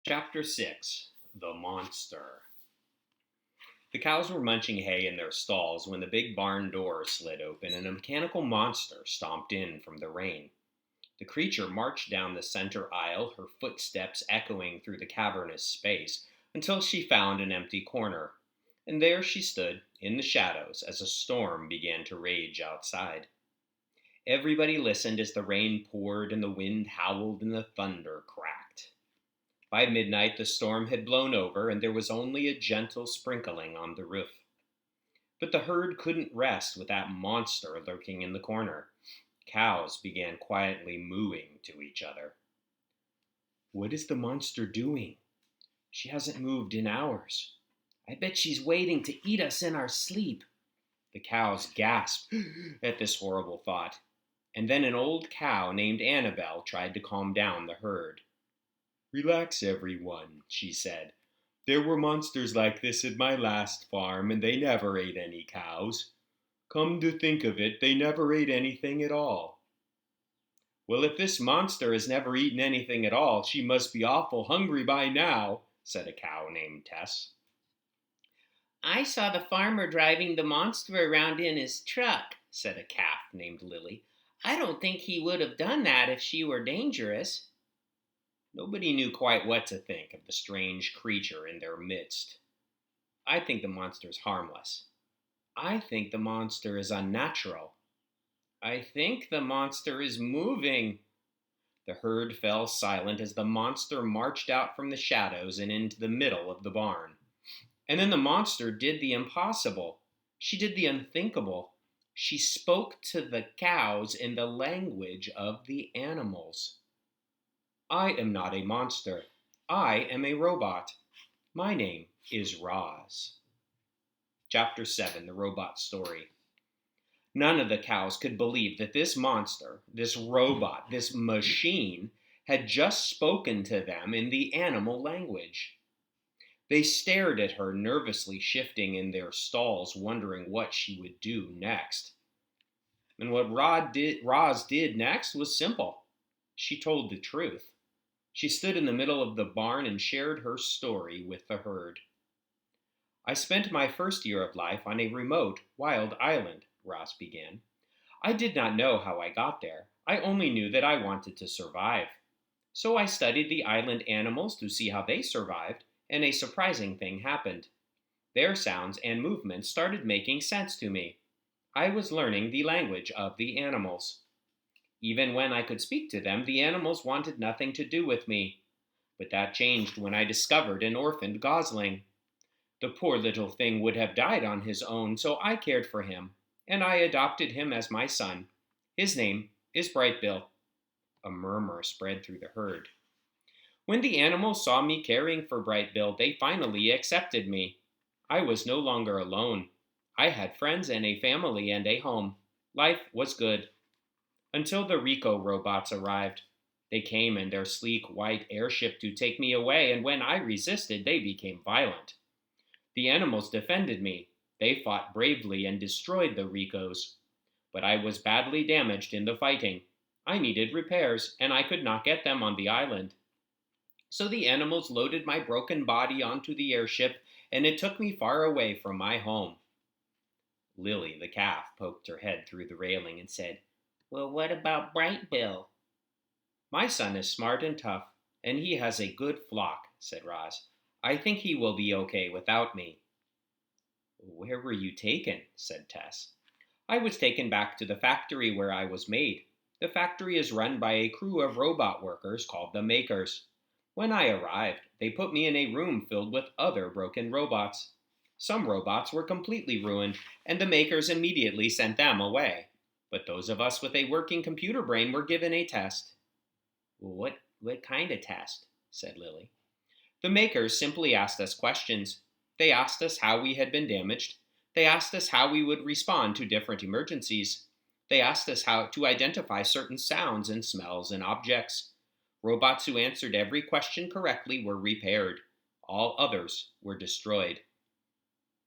Chapter 6 The Monster. The cows were munching hay in their stalls when the big barn door slid open and a mechanical monster stomped in from the rain. The creature marched down the center aisle, her footsteps echoing through the cavernous space, until she found an empty corner. And there she stood, in the shadows, as a storm began to rage outside. Everybody listened as the rain poured and the wind howled and the thunder cracked. By midnight the storm had blown over, and there was only a gentle sprinkling on the roof. But the herd couldn't rest with that monster lurking in the corner. Cows began quietly mooing to each other. "What is the monster doing? She hasn't moved in hours. I bet she's waiting to eat us in our sleep." The cows gasped at this horrible thought, and then an old cow named Annabelle tried to calm down the herd. "Relax, everyone," she said. "There were monsters like this at my last farm, and they never ate any cows. Come to think of it, they never ate anything at all." "Well, if this monster has never eaten anything at all, she must be awful hungry by now," said a cow named Tess. "I saw the farmer driving the monster around in his truck," said a calf named Lily. "I don't think he would have done that if she were dangerous." Nobody knew quite what to think of the strange creature in their midst. "I think the monster's harmless." "I think the monster is unnatural." "I think the monster is moving." The herd fell silent as the monster marched out from the shadows and into the middle of the barn. And then the monster did the impossible. She did the unthinkable. She spoke to the cows in the language of the animals. "I am not a monster. I am a robot. My name is Roz." Chapter 7 The Robot Story. None of the cows could believe that this monster, this robot, this machine, had just spoken to them in the animal language. They stared at her, nervously shifting in their stalls, wondering what she would do next. And what Roz did next was simple. She told the truth. She stood in the middle of the barn and shared her story with the herd. "I spent my first year of life on a remote, wild island," Roz began. "I did not know how I got there. I only knew that I wanted to survive. So I studied the island animals to see how they survived, and a surprising thing happened. Their sounds and movements started making sense to me. I was learning the language of the animals. Even when I could speak to them, the animals wanted nothing to do with me. But that changed when I discovered an orphaned gosling. The poor little thing would have died on his own, so I cared for him, and I adopted him as my son. His name is Brightbill." A murmur spread through the herd. "When the animals saw me caring for Brightbill, they finally accepted me. I was no longer alone. I had friends and a family and a home. Life was good. Until the Rico robots arrived. They came in their sleek white airship to take me away, and when I resisted, they became violent. The animals defended me. They fought bravely and destroyed the Ricos. But I was badly damaged in the fighting. I needed repairs, and I could not get them on the island. So the animals loaded my broken body onto the airship, and it took me far away from my home." Lily, the calf, poked her head through the railing and said, "Well, what about Brightbill?" "My son is smart and tough, and he has a good flock," said Roz. "I think he will be okay without me." "Where were you taken?" said Tess. "I was taken back to the factory where I was made. The factory is run by a crew of robot workers called the Makers. When I arrived, they put me in a room filled with other broken robots. Some robots were completely ruined, and the Makers immediately sent them away. But those of us with a working computer brain were given a test." What kind of test?" said Lily. "The Makers simply asked us questions. They asked us how we had been damaged. They asked us how we would respond to different emergencies. They asked us how to identify certain sounds and smells and objects. Robots who answered every question correctly were repaired. All others were destroyed.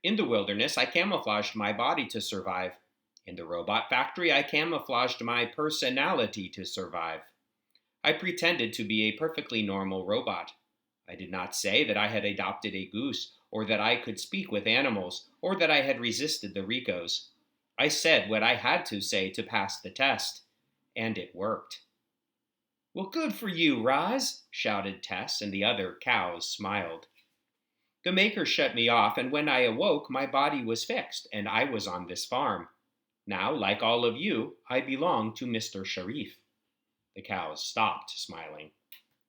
In the wilderness, I camouflaged my body to survive. In the robot factory, I camouflaged my personality to survive. I pretended to be a perfectly normal robot. I did not say that I had adopted a goose, or that I could speak with animals, or that I had resisted the Ricos. I said what I had to say to pass the test, and it worked. Well, good for you, Roz, shouted Tess, and the other cows smiled. The maker shut me off, and when I awoke, my body was fixed, and I was on this farm. Now, like all of you, I belong to Mr. Sharif. The cows stopped smiling.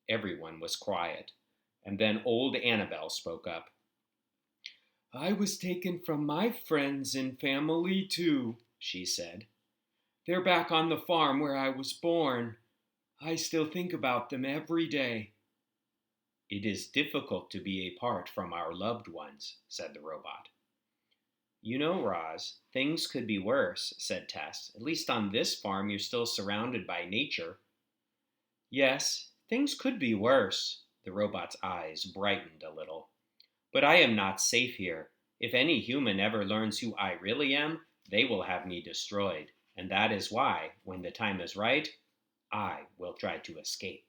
Everyone was quiet, and then old Annabel spoke up. I was taken from my friends and family, too, she said. They're back on the farm where I was born. I still think about them every day. It is difficult to be apart from our loved ones, said the robot. You know, Roz, things could be worse, said Tess. At least on this farm you're still surrounded by nature. Yes, things could be worse. The robot's eyes brightened a little. But I am not safe here. If any human ever learns who I really am, they will have me destroyed. And that is why, when the time is right, I will try to escape.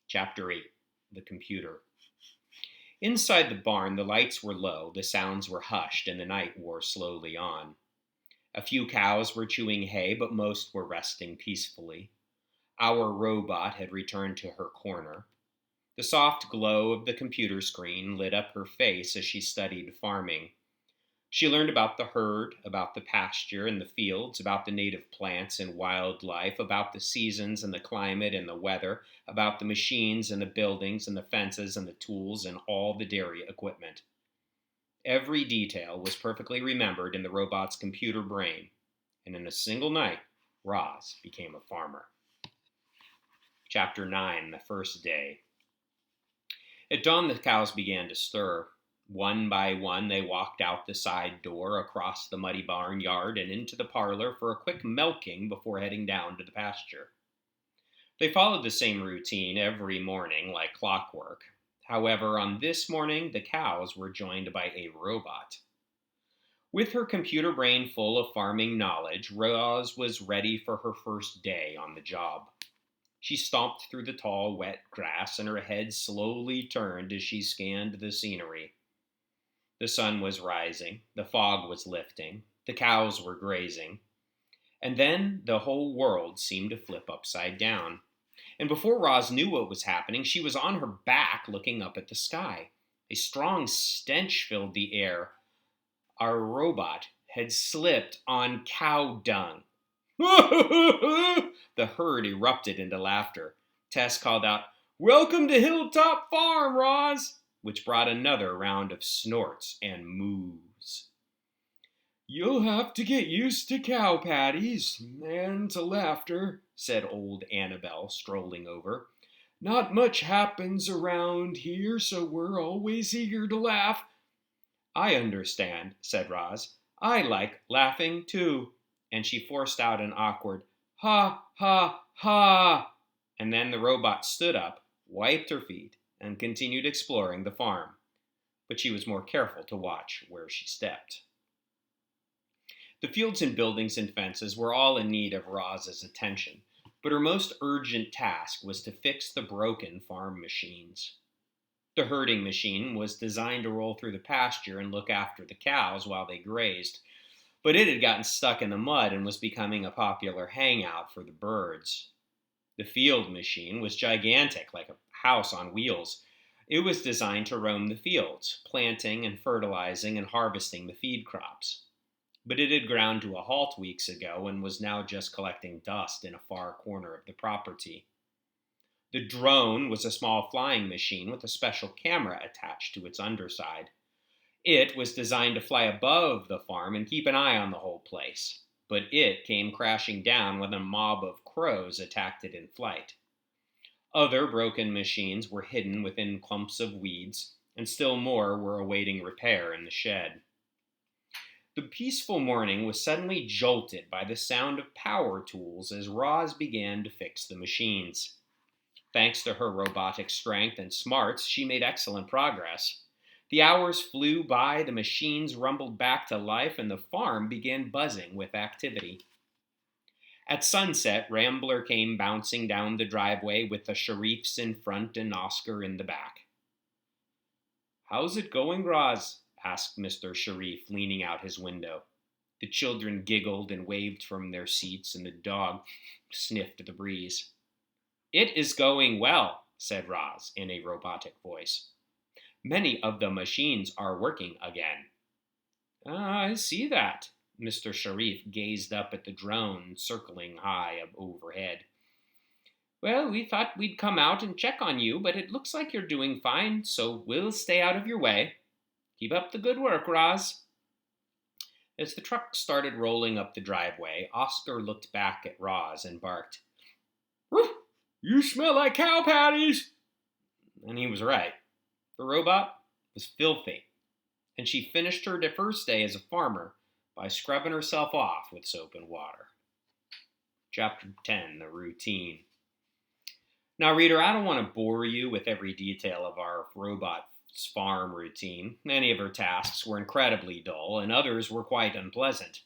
Chapter 8. The Computer. Inside the barn, the lights were low, the sounds were hushed, and the night wore slowly on. A few cows were chewing hay, but most were resting peacefully. Our robot had returned to her corner. The soft glow of the computer screen lit up her face as she studied farming. She learned about the herd, about the pasture and the fields, about the native plants and wildlife, about the seasons and the climate and the weather, about the machines and the buildings and the fences and the tools and all the dairy equipment. Every detail was perfectly remembered in the robot's computer brain, and in a single night, Roz became a farmer. Chapter 9. The First Day. At dawn, the cows began to stir. One by one, they walked out the side door, across the muddy barnyard, and into the parlor for a quick milking before heading down to the pasture. They followed the same routine every morning, like clockwork. However, on this morning, the cows were joined by a robot. With her computer brain full of farming knowledge, Roz was ready for her first day on the job. She stomped through the tall, wet grass, and her head slowly turned as she scanned the scenery. The sun was rising, the fog was lifting, the cows were grazing, and then the whole world seemed to flip upside down. And before Roz knew what was happening, she was on her back looking up at the sky. A strong stench filled the air. Our robot had slipped on cow dung. The herd erupted into laughter. Tess called out, "Welcome to Hilltop Farm, Roz," which brought another round of snorts and moos. "You'll have to get used to cow patties and to laughter," said old Annabel, strolling over. "Not much happens around here, so we're always eager to laugh." "I understand," said Roz. "I like laughing, too." And she forced out an awkward, "Ha, ha, ha." And then the robot stood up, wiped her feet, and continued exploring the farm. But she was more careful to watch where she stepped. The fields and buildings and fences were all in need of Roz's attention, but her most urgent task was to fix the broken farm machines. The herding machine was designed to roll through the pasture and look after the cows while they grazed, but it had gotten stuck in the mud and was becoming a popular hangout for the birds. The field machine was gigantic, like a house on wheels. It was designed to roam the fields, planting and fertilizing and harvesting the feed crops. But it had ground to a halt weeks ago and was now just collecting dust in a far corner of the property. The drone was a small flying machine with a special camera attached to its underside. It was designed to fly above the farm and keep an eye on the whole place, but it came crashing down when a mob of crows attacked it in flight. Other broken machines were hidden within clumps of weeds, and still more were awaiting repair in the shed. The peaceful morning was suddenly jolted by the sound of power tools as Roz began to fix the machines. Thanks to her robotic strength and smarts, she made excellent progress. The hours flew by, the machines rumbled back to life, and the farm began buzzing with activity. At sunset, Rambler came bouncing down the driveway with the Sharifs in front and Oscar in the back. "How's it going, Roz?" asked Mr. Sharif, leaning out his window. The children giggled and waved from their seats, and the dog sniffed the breeze. "It is going well," said Roz in a robotic voice. "Many of the machines are working again." "I see that." Mr. Sharif gazed up at the drone circling high overhead. "Well, we thought we'd come out and check on you, but it looks like you're doing fine, so we'll stay out of your way. Keep up the good work, Roz." As the truck started rolling up the driveway, Oscar looked back at Roz and barked, "Woof! You smell like cow patties!" And he was right. The robot was filthy, and she finished her first day as a farmer by scrubbing herself off with soap and water. Chapter 10, The Routine. Now, reader, I don't want to bore you with every detail of our robot's farm routine. Many of her tasks were incredibly dull, and others were quite unpleasant.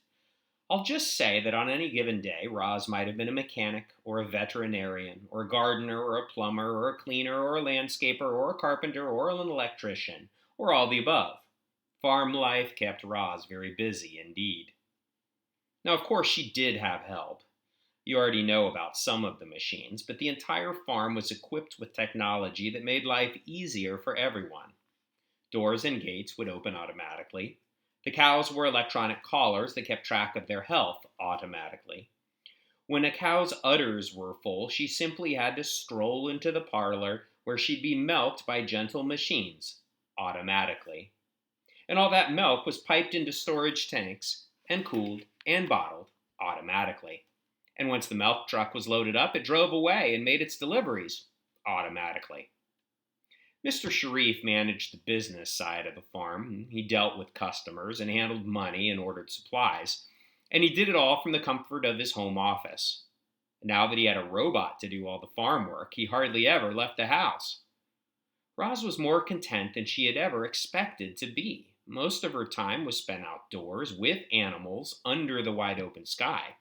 I'll just say that on any given day, Roz might have been a mechanic, or a veterinarian, or a gardener, or a plumber, or a cleaner, or a landscaper, or a carpenter, or an electrician, or all the above. Farm life kept Roz very busy indeed. Now, of course, she did have help. You already know about some of the machines, but the entire farm was equipped with technology that made life easier for everyone. Doors and gates would open automatically. The cows wore electronic collars that kept track of their health automatically. When a cow's udders were full, she simply had to stroll into the parlor where she'd be milked by gentle machines automatically. And all that milk was piped into storage tanks and cooled and bottled automatically. And once the milk truck was loaded up, it drove away and made its deliveries automatically. Mr. Sharif managed the business side of the farm. He dealt with customers and handled money and ordered supplies. And he did it all from the comfort of his home office. Now that he had a robot to do all the farm work, he hardly ever left the house. Roz was more content than she had ever expected to be. Most of her time was spent outdoors with animals under the wide open sky.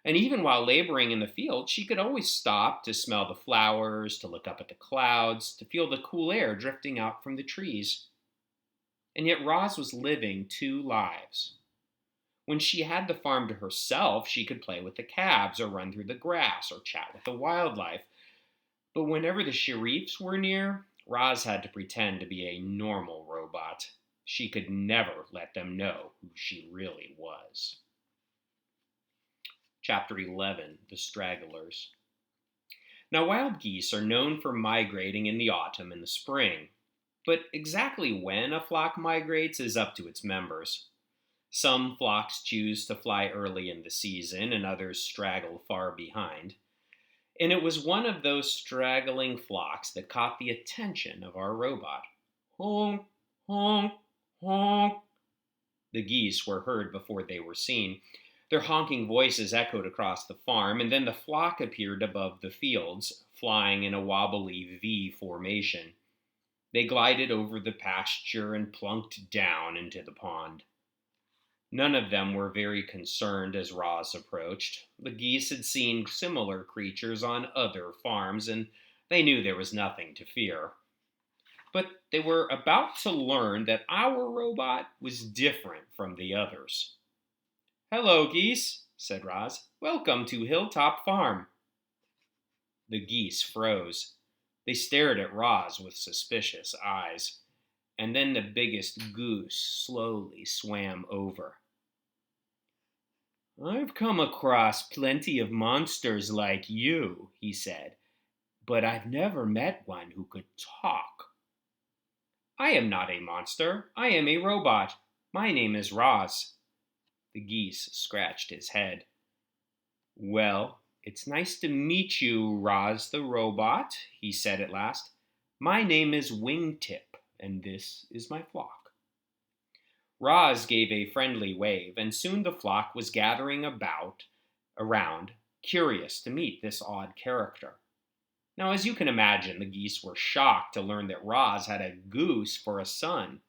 And even while laboring in the field, she could always stop to smell the flowers, to look up at the clouds, to feel the cool air drifting out from the trees. And yet Roz was living two lives. When she had the farm to herself, she could play with the calves or run through the grass or chat with the wildlife. But whenever the Sharifs were near, Roz had to pretend to be a normal robot. She could never let them know who she really was. Chapter 11, The Stragglers. Now, wild geese are known for migrating in the autumn and the spring, but exactly when a flock migrates is up to its members. Some flocks choose to fly early in the season, and others straggle far behind. And it was one of those straggling flocks that caught the attention of our robot. Honk, honk, honk. The geese were heard before they were seen. Their honking voices echoed across the farm, and then the flock appeared above the fields, flying in a wobbly V formation. They glided over the pasture and plunked down into the pond. None of them were very concerned as Roz approached. The geese had seen similar creatures on other farms, and they knew there was nothing to fear. But they were about to learn that our robot was different from the others. "Hello, geese," said Roz. "Welcome to Hilltop Farm." The geese froze. They stared at Roz with suspicious eyes, and then the biggest goose slowly swam over. "I've come across plenty of monsters like you," he said, "but I've never met one who could talk." "I am not a monster. I am a robot. My name is Roz." The geese scratched his head. "Well, it's nice to meet you, Roz the robot," he said at last. "My name is Wingtip, and this is my flock." Roz gave a friendly wave, and soon the flock was gathering around, curious to meet this odd character. Now, as you can imagine, the geese were shocked to learn that Roz had a goose for a son.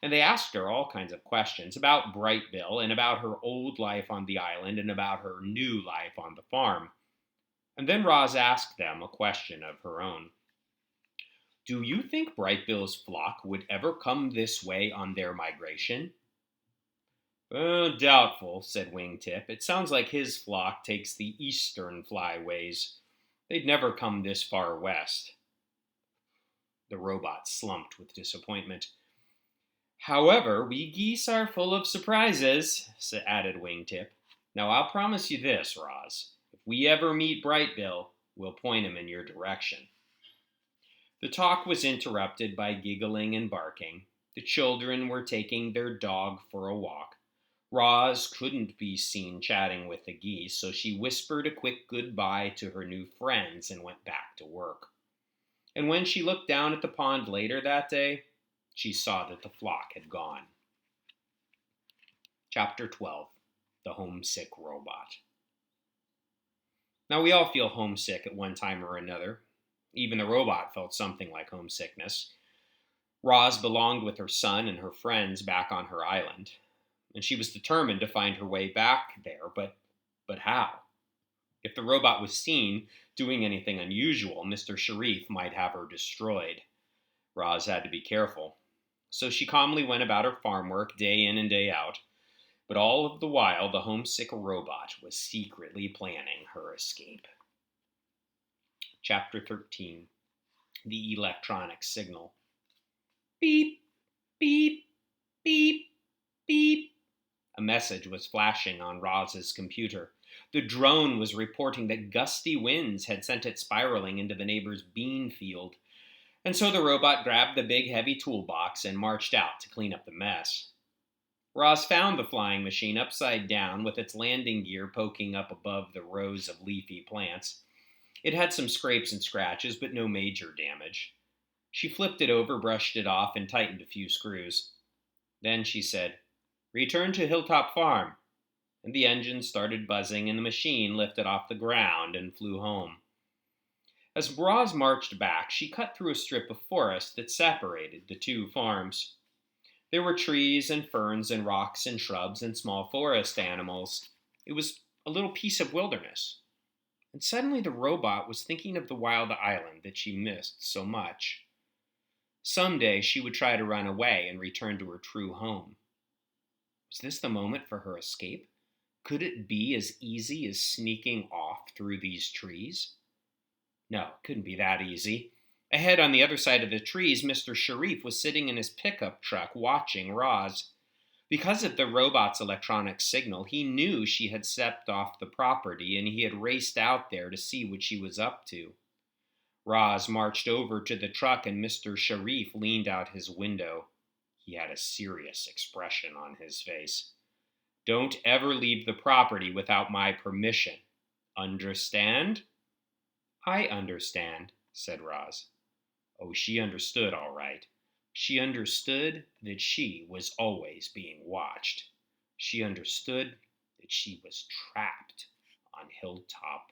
and they asked her all kinds of questions about Bright Bill and about her old life on the island and about her new life on the farm. And then Roz asked them a question of her own. Do you think Bright Bill's flock would ever come this way on their migration? Doubtful, said Wingtip. It sounds like his flock takes the eastern flyways. They'd never come this far west. The robot slumped with disappointment. However, we geese are full of surprises, added Wingtip. Now I'll promise you this, Roz. If we ever meet Bright Bill, we'll point him in your direction. The talk was interrupted by giggling and barking. The children were taking their dog for a walk. Roz couldn't be seen chatting with the geese, so she whispered a quick goodbye to her new friends and went back to work. And when she looked down at the pond later that day, she saw that the flock had gone. Chapter 12. The Homesick Robot. Now we all feel homesick at one time or another. Even the robot felt something like homesickness. Roz belonged with her son and her friends back on her island, and she was determined to find her way back there, but how? If the robot was seen doing anything unusual, Mr. Sharif might have her destroyed. Roz had to be careful. So she calmly went about her farm work day in and day out, but all of the while the homesick robot was secretly planning her escape. Chapter 13. The Electronic Signal. Beep, beep, beep, beep. A message was flashing on Roz's computer. The drone was reporting that gusty winds had sent it spiraling into the neighbor's bean field, and so the robot grabbed the big heavy toolbox and marched out to clean up the mess. Roz found the flying machine upside down with its landing gear poking up above the rows of leafy plants. It had some scrapes and scratches, but no major damage. She flipped it over, brushed it off, and tightened a few screws. Then she said, "Return to Hilltop Farm." And the engine started buzzing, and the machine lifted off the ground and flew home. As Roz marched back, she cut through a strip of forest that separated the two farms. There were trees and ferns and rocks and shrubs and small forest animals. It was a little piece of wilderness. And suddenly the robot was thinking of the wild island that she missed so much. Someday she would try to run away and return to her true home. Was this the moment for her escape? Could it be as easy as sneaking off through these trees? No, it couldn't be that easy. Ahead on the other side of the trees, Mr. Sharif was sitting in his pickup truck watching Roz. Because of the robot's electronic signal, he knew she had stepped off the property, and he had raced out there to see what she was up to. Roz marched over to the truck, and Mr. Sharif leaned out his window. He had a serious expression on his face. "Don't ever leave the property without my permission. Understand?" "I understand," said Roz. Oh, she understood all right. She understood that she was always being watched. She understood that she was trapped on Hilltop